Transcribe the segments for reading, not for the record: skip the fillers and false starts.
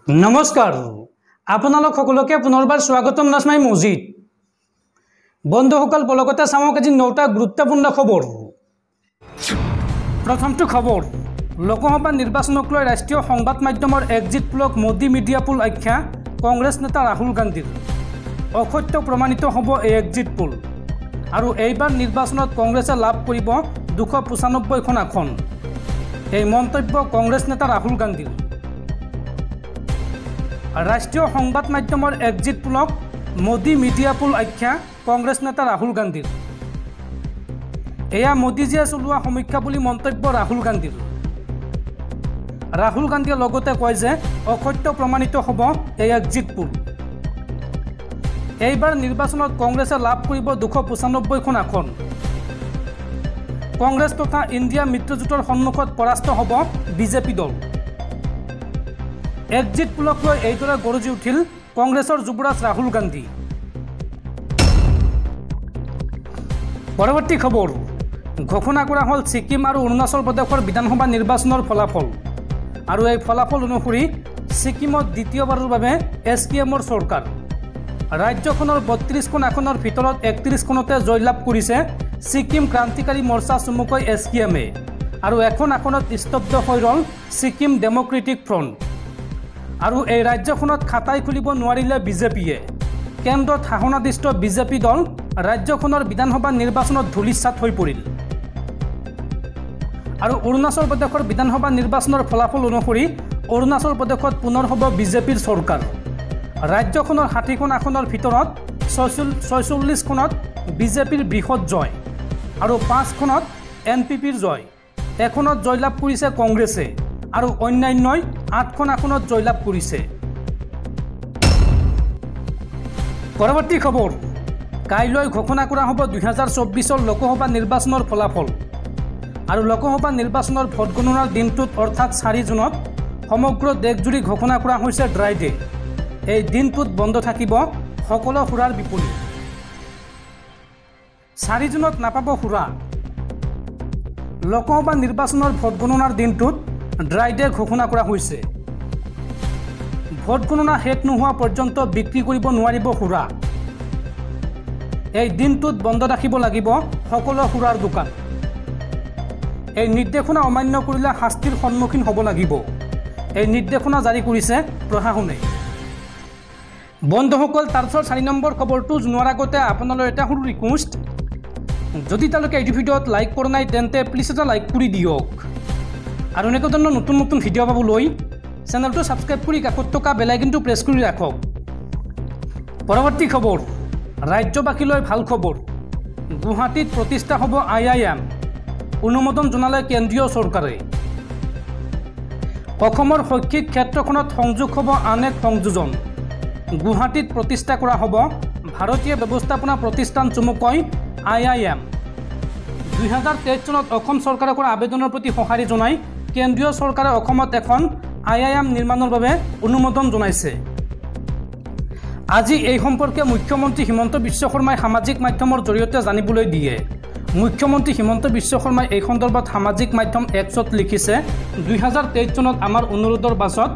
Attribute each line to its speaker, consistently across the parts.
Speaker 1: नमस्कार आपनालोक सकलोके पुनर्बार स्वागतम नाजमाई मजिद बंधुसकल पलकते चाওক আজি 9টা गुरुत्वपूर्ण खबर। प्रथमটো खबर लोकसभा निर्वाचनक লৈ राष्ट्रीय संबाद माध्यমৰ एक्जिट पोलक मोदी मीडिया पोल आख्या कांग्रेस नेता राहुल गांधीर असत्य प्रमाणित हब এই एक्जिट पोल और এইবাৰ निर्वाचনত कांग्रेसे लाभ करिब 295খন আসন। এই মন্তব্য कांग्रेस नेता राहुल गांधीर। राष्ट्रीय संबाद माध्यমৰ एक्जिट पोलक मोदी मीडिया पोल आख्या कांग्रेस नेता राहुल गांधीर। एया मोदीजीয়ে চলোৱা সমীক্ষা বুলি মন্তব্য राहुल गांधीर। राहुल गांधीয়ে লগতে কয় যে অসত্য প্ৰমাণিত হ'ব এই एक्जिट पोल। এইবাৰ নিৰ্বাচনত কংগ্ৰেছে লাভ কৰিব 295খন আসন। কংগ্ৰেছ তথা ইণ্ডিয়া মিত্ৰজোঁটৰ সন্মুখত পৰাস্ত হ'ব বিজেপি দল। एक्जिट पोलक লৈ এইদৰে গৰজি উঠিল কংগ্ৰেছৰ যুৱৰাজ राहुल गांधी। পৰৱৰ্তী খবৰ ঘোষণা কৰা হ'ল ছিকিম আৰু অৰুণাচল প্ৰদেশৰ বিধানসভা নিৰ্বাচনৰ ফলাফল আৰু এই ফলাফল অনুসৰি ছিকিমত দ্বিতীয়বাৰৰ বাবে এছকেএমৰ চৰকাৰ। ৰাজ্যখনৰ 32খন আসনৰ ভিতৰত 31খনতে জয়লাভ কৰিছে ছিকিম ক্ৰান্তিকাৰী মৰ্চা চমুকৈ এছকেএমে আৰু এখন আসনত স্তব্ধ হৈ ৰ'ল ছিকিম ডেমক্ৰেটিক ফ্ৰণ্ট। আৰু এই ৰাজ্যখনত খাতাই খুলিব নোৱাৰিলে বিজেপিয়ে। কেন্দ্ৰত শাসনাধিষ্ঠ বিজেপি দল ৰাজ্যখনৰ বিধানসভা নিৰ্বাচনত ধূলিসাৎ হৈ পৰিল। আৰু অৰুণাচল প্ৰদেশৰ বিধানসভা নিৰ্বাচনৰ ফলাফল অনুসৰি অৰুণাচল প্ৰদেশত পুনৰ হ'ব বিজেপিৰ চৰকাৰ। ৰাজ্যখনৰ 60খন আসনৰ ভিতৰত 46খনত বিজেপিৰ বৃহৎ জয় আৰু 5খনত এনপিপিৰ জয়। এখনত জয়লাভ কৰিছে কংগ্ৰেছে আৰু অন্যান্যই 8খন আসনত জয়লাভ কৰিছে। পৰৱৰ্তী খবৰ কাইলৈ ঘোষণা কৰা হ'ব 2024 লোকসভা নিৰ্বাচনৰ ফলাফল আৰু লোকসভা নিৰ্বাচনৰ ভোট গণনাৰ দিনটোত অৰ্থাৎ 4 জুনত সমগ্ৰ দেশজুৰি ঘোষণা কৰা হৈছে ড্ৰাই ডে। এই দিনটোত বন্ধ থাকিব সকলো সুৰাৰ বিপণী। 4 জুনত নাপাব সুৰা। লোকসভা নিৰ্বাচনৰ ভোট গণনাৰ দিনটোত ড্ৰাই ডে ঘোষণা কৰা হৈছে। ভোট গণনা শেষ নোহোৱা পৰ্যন্ত বিক্ৰী কৰিব নোৱাৰিব সুৰা। এই দিনটোত বন্ধ ৰাখিব লাগিব সকলো সুৰাৰ দোকান। এই নিৰ্দেশনা অমান্য কৰিলে শাস্তিৰ সন্মুখীন হ'ব লাগিব। এই নিৰ্দেশনা জাৰি কৰিছে প্ৰশাসনে। বন্ধুসকল তাৰপিছত 4 নম্বৰ খবৰটো জনোৱাৰ আগতে আপোনালৈ এটা সৰু ৰিকুৱেষ্ট, যদি তেওঁলোকে এই ভিডিঅ'ত লাইক কৰা নাই তেন্তে প্লিজ এটা লাইক কৰি দিয়ক আৰু এনেকুৱা ধৰণৰ নতুন নতুন ভিডিঅ' পাবলৈ চেনেলটো ছাবস্ক্ৰাইব কৰি কাষত থকা বেল আইকনটো প্ৰেছ কৰি ৰাখক। পৰৱৰ্তী খবৰ ৰাজ্যবাসীলৈ ভাল খবৰ, গুৱাহাটীত প্ৰতিষ্ঠা হ'ব IIM, অনুমোদন জনালে কেন্দ্ৰীয় চৰকাৰে। অসমৰ শৈক্ষিক ক্ষেত্ৰখনত সংযোগ হ'ব আন এক সংযোজন। গুৱাহাটীত প্ৰতিষ্ঠা কৰা হ'ব ভাৰতীয় ব্যৱস্থাপনা প্ৰতিষ্ঠান চমুকৈ IIM। 2023 চনত অসম চৰকাৰে কৰা আবেদনৰ প্ৰতি সঁহাৰি জনাই কেন্দ্ৰীয় চৰকাৰে অসমত এখন IIM নিৰ্মাণৰ বাবে অনুমোদন জনাইছে। আজি এই সম্পৰ্কে মুখ্যমন্ত্ৰী হিমন্ত বিশ্ব শৰ্মাই সামাজিক মাধ্যমৰ জৰিয়তে জানিবলৈ দিয়ে। মুখ্যমন্ত্ৰী হিমন্ত বিশ্ব শৰ্মাই এই সন্দৰ্ভত সামাজিক মাধ্যম এক্সত লিখিছে, 2023 চনত আমাৰ অনুৰোধৰ পাছত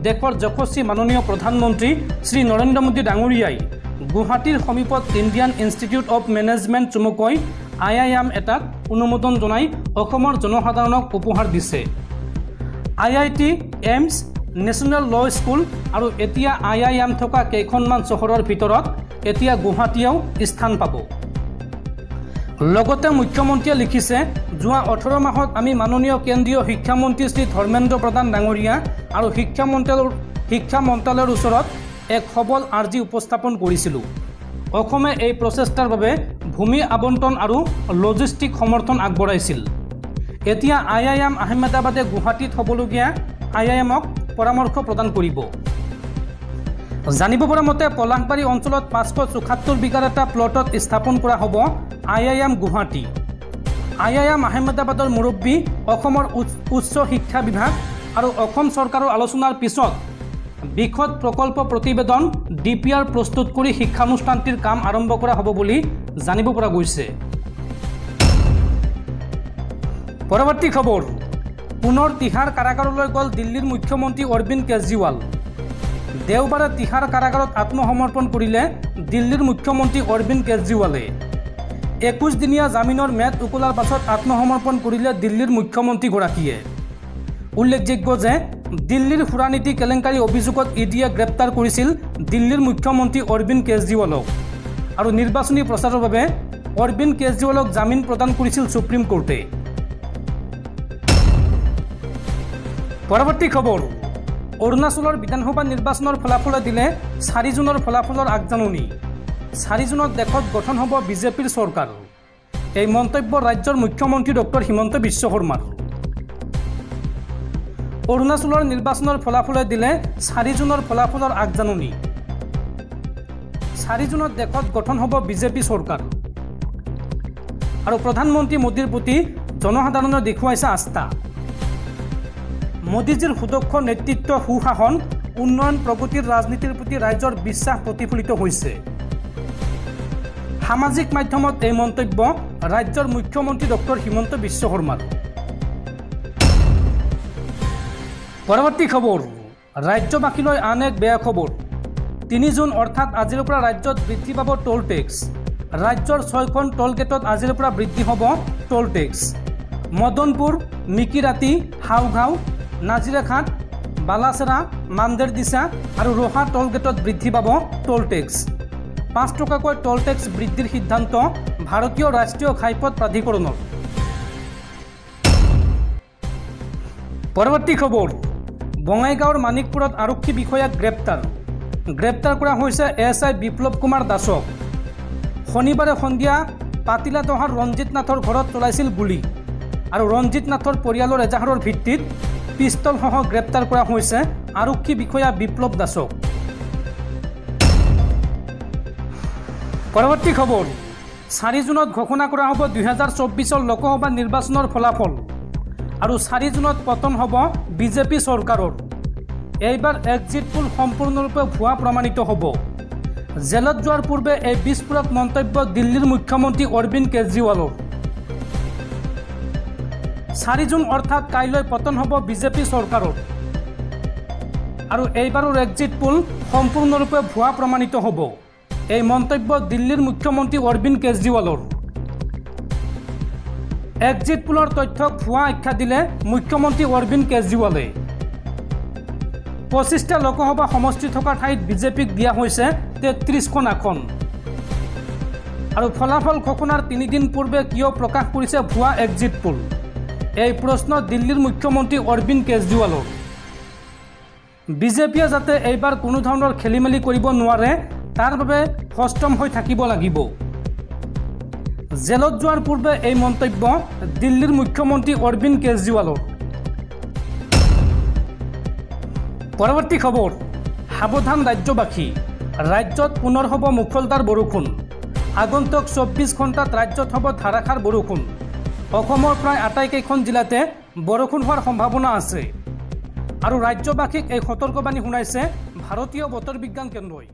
Speaker 1: দেশৰ যশস্বী মাননীয় প্ৰধানমন্ত্ৰী শ্ৰী নৰেন্দ্ৰ মোদী ডাঙৰীয়াই গুৱাহাটীৰ সমীপত ইণ্ডিয়ান ইনষ্টিটিউট অৱ মেনেজমেণ্ট চমুকৈ IIM এটাত অনুমোদন জনাই অসমৰ জনসাধাৰণক উপহাৰ দিছে। IIT, AIIMS, national law school আৰু এতিয়া IIM থকা কেইখনমান চহৰৰ ভিতৰত এতিয়া গুৱাহাটীয়েও স্থান পাব। লগতে মুখ্যমন্ত্ৰীয়ে লিখিছে, যোৱা 18 মাহত আমি মাননীয় কেন্দ্ৰীয় শিক্ষামন্ত্ৰী শ্ৰী ধৰ্মেন্দ্ৰ প্ৰধান ডাঙৰীয়া আৰু শিক্ষা মন্ত্ৰালয়ৰ ওচৰত এক সবল আৰ্জি উপস্থাপন কৰিছিলোঁ। অসমে এই প্ৰচেষ্টাৰ বাবে ভূমি আবণ্টন আৰু লজিষ্টিক সমৰ্থন আগবঢ়াইছিল। এতিয়া IIM আহমেদাবাদে গুৱাহাটীত হ'বলগীয়া IIMক পৰামৰ্শ প্ৰদান কৰিব। জানিব পৰা মতে পলাশবাৰী অঞ্চলত 574 বিঘাৰ এটা প্লটত স্থাপন কৰা হ'ব IIM গুৱাহাটী। IIM আহমেদাবাদৰ মুৰব্বী অসমৰ উচ্চ শিক্ষা বিভাগ আৰু অসম চৰকাৰৰ আলোচনাৰ পিছত বিশদ প্ৰকল্প প্ৰতিবেদন DPR প্ৰস্তুত কৰি শিক্ষানুষ্ঠানটিৰ কাম আৰম্ভ কৰা হ'ব বুলি জানিব পৰা গৈছে। পৰৱৰ্তী খবৰ পুনৰ তিহাৰ কাৰাগাৰলৈ গ'ল দিল্লীৰ মুখ্যমন্ত্ৰী অৰবিন্দ কেজৰিৱাল। দেওবাৰে তিহাৰ কাৰাগাৰত আত্মসমৰ্পণ কৰিলে দিল্লীৰ মুখ্যমন্ত্ৰী অৰবিন্দ কেজৰিৱালে। 21 দিনীয়া জামিনৰ ম্যাদ উকলাৰ পাছত আত্মসমৰ্পণ কৰিলে দিল্লীৰ মুখ্যমন্ত্ৰীগৰাকীয়ে। উল্লেখযোগ্য যে দিল্লীৰ সুৰানীতি কেলেংকাৰী অভিযোগত ইডিয়ে গ্ৰেপ্তাৰ কৰিছিল দিল্লীৰ মুখ্যমন্ত্ৰী অৰবিন্দ কেজৰিৱালক আৰু নিৰ্বাচনী প্ৰচাৰৰ বাবে অৰবিন্দ কেজৰিৱালক জামিন প্ৰদান কৰিছিল সুপ্ৰিম কোৰ্টে। পৰৱৰ্তী খবৰ, অৰুণাচলৰ বিধানসভা নিৰ্বাচনৰ ফলাফলে দিলে 4 জুনৰ ফলাফলৰ আগজাননী। 4 জুনত দেশত গঠন হ'ব বিজেপিৰ চৰকাৰ। এই মন্তব্য ৰাজ্যৰ মুখ্যমন্ত্ৰী ডক্টৰ হিমন্ত বিশ্ব শৰ্মাৰ। অৰুণাচলৰ নিৰ্বাচনৰ ফলাফলে দিলে 4 জুনৰ ফলাফলৰ আগজাননী। 4 জুনত দেশত গঠন হ'ব বিজেপি চৰকাৰ আৰু প্ৰধানমন্ত্ৰী মোদীৰ প্ৰতি জনসাধাৰণে দেখুৱাইছে আস্থা। মোদীজীৰ সুদক্ষ নেতৃত্ব, সুশাসন, উন্নয়ন, প্ৰগতিৰ ৰাজনীতিৰ প্ৰতি ৰাইজৰ বিশ্বাস প্ৰতিফলিত হৈছে। সামাজিক মাধ্যমত এই মন্তব্য ৰাজ্যৰ মুখ্যমন্ত্ৰী ডক্টৰ হিমন্ত বিশ্ব শৰ্মাৰ। পৰৱৰ্তী খবৰ, ৰাজ্যবাসীলৈ আন এক বেয়া খবৰ। 3 জুন অৰ্থাৎ আজিৰ পৰা ৰাজ্যত বৃদ্ধি পাব টোল টেক্স। ৰাজ্যৰ 6খন টোল গেটত আজিৰ পৰা বৃদ্ধি হ'ব টোল টেক্স। মদনপুৰ, মিকিৰাতি, হাওগাঁও, নাজিৰাঘাট, বালাচেৰা, মাণ্ডেৰদিছা আৰু ৰোহা টোল গেটত বৃদ্ধি পাব টোল টেক্স। 5 টকাকৈ টোল টেক্স বৃদ্ধিৰ সিদ্ধান্ত ভাৰতীয় ৰাষ্ট্ৰীয় ঘাইপথ প্ৰাধিকৰণৰ। পৰৱৰ্তী খবৰ, বঙাইগাঁৱৰ মানিকপুৰত আৰক্ষী বিষয়াক গ্ৰেপ্তাৰ কৰা হৈছে এএছআই বিপ্লৱ কুমাৰ দাসক। শনিবাৰে সন্ধিয়া পাতিলাদহাৰ ৰঞ্জিত নাথৰ ঘৰত চলাইছিল গুলী আৰু ৰঞ্জিত নাথৰ পৰিয়ালৰ এজাহাৰৰ ভিত্তিত পিষ্টলসহ গ্ৰেপ্তাৰ কৰা হৈছে আৰক্ষী বিষয়া বিপ্লৱ দাসক। পৰৱৰ্তী খবৰ, 4 জুনত ঘোষণা কৰা হ'ব 2024 লোকসভা নিৰ্বাচনৰ ফলাফল আৰু 4 জুনত পতন হ'ব বিজেপি চৰকাৰৰ। এইবাৰ এক্সিট পোল সম্পূৰ্ণৰূপে ভুৱা প্ৰমাণিত হ'ব। জেলত যোৱাৰ পূৰ্বে এই বিস্ফোৰক মন্তব্য দিল্লীৰ মুখ্যমন্ত্ৰী অৰবিন্দ কেজৰিৱালৰ। 4 জুন অৰ্থাৎ কাইলৈ পতন হ'ব বিজেপি চৰকাৰৰ আৰু এইবাৰৰ এক্সিট পোল সম্পূৰ্ণৰূপে ভুৱা প্ৰমাণিত হ'ব। এই মন্তব্য দিল্লীৰ মুখ্যমন্ত্ৰী অৰবিন্দ কেজৰিৱালৰ। এক্সিট পোলৰ তথ্যক ভুৱা আখ্যা দিলে মুখ্যমন্ত্ৰী অৰবিন্দ কেজৰিৱালে। 25টা লোকসভা সমষ্টি থকা ঠাইত বিজেপিক দিয়া হৈছে 33খন আসন আৰু ফলাফল ঘোষণাৰ 3 দিন পূৰ্বে কিয় প্ৰকাশ কৰিছে ভুৱা এক্সিট পোল? এই প্ৰশ্ন দিল্লীৰ মুখ্যমন্ত্ৰী অৰবিন্দ কেজৰিৱালৰ। বিজেপিয়ে যাতে এইবাৰ কোনো ধৰণৰ খেলিমেলি কৰিব নোৱাৰে তাৰ বাবে সষ্টম হৈ থাকিব লাগিব। জেলত যোৱাৰ পূৰ্বে এই মন্তব্য দিল্লীৰ মুখ্যমন্ত্ৰী অৰবিন্দ কেজৰিৱালৰ। পৰৱৰ্তী খবৰ, সাৱধান ৰাজ্যবাসী। ৰাজ্যত পুনৰ হ'ব মুখলধাৰ বৰষুণ। আগন্তুক 24 ঘণ্টাত ৰাজ্যত হ'ব ধাৰাসাৰ বৰষুণ। অসমৰ প্ৰায় আটাইকেইখন জিলাতে বৰষুণ হোৱাৰ সম্ভাৱনা আছে আৰু ৰাজ্যবাসীক এই সতৰ্কবাণী শুনাইছে ভাৰতীয় বতৰ বিজ্ঞান কেন্দ্ৰই।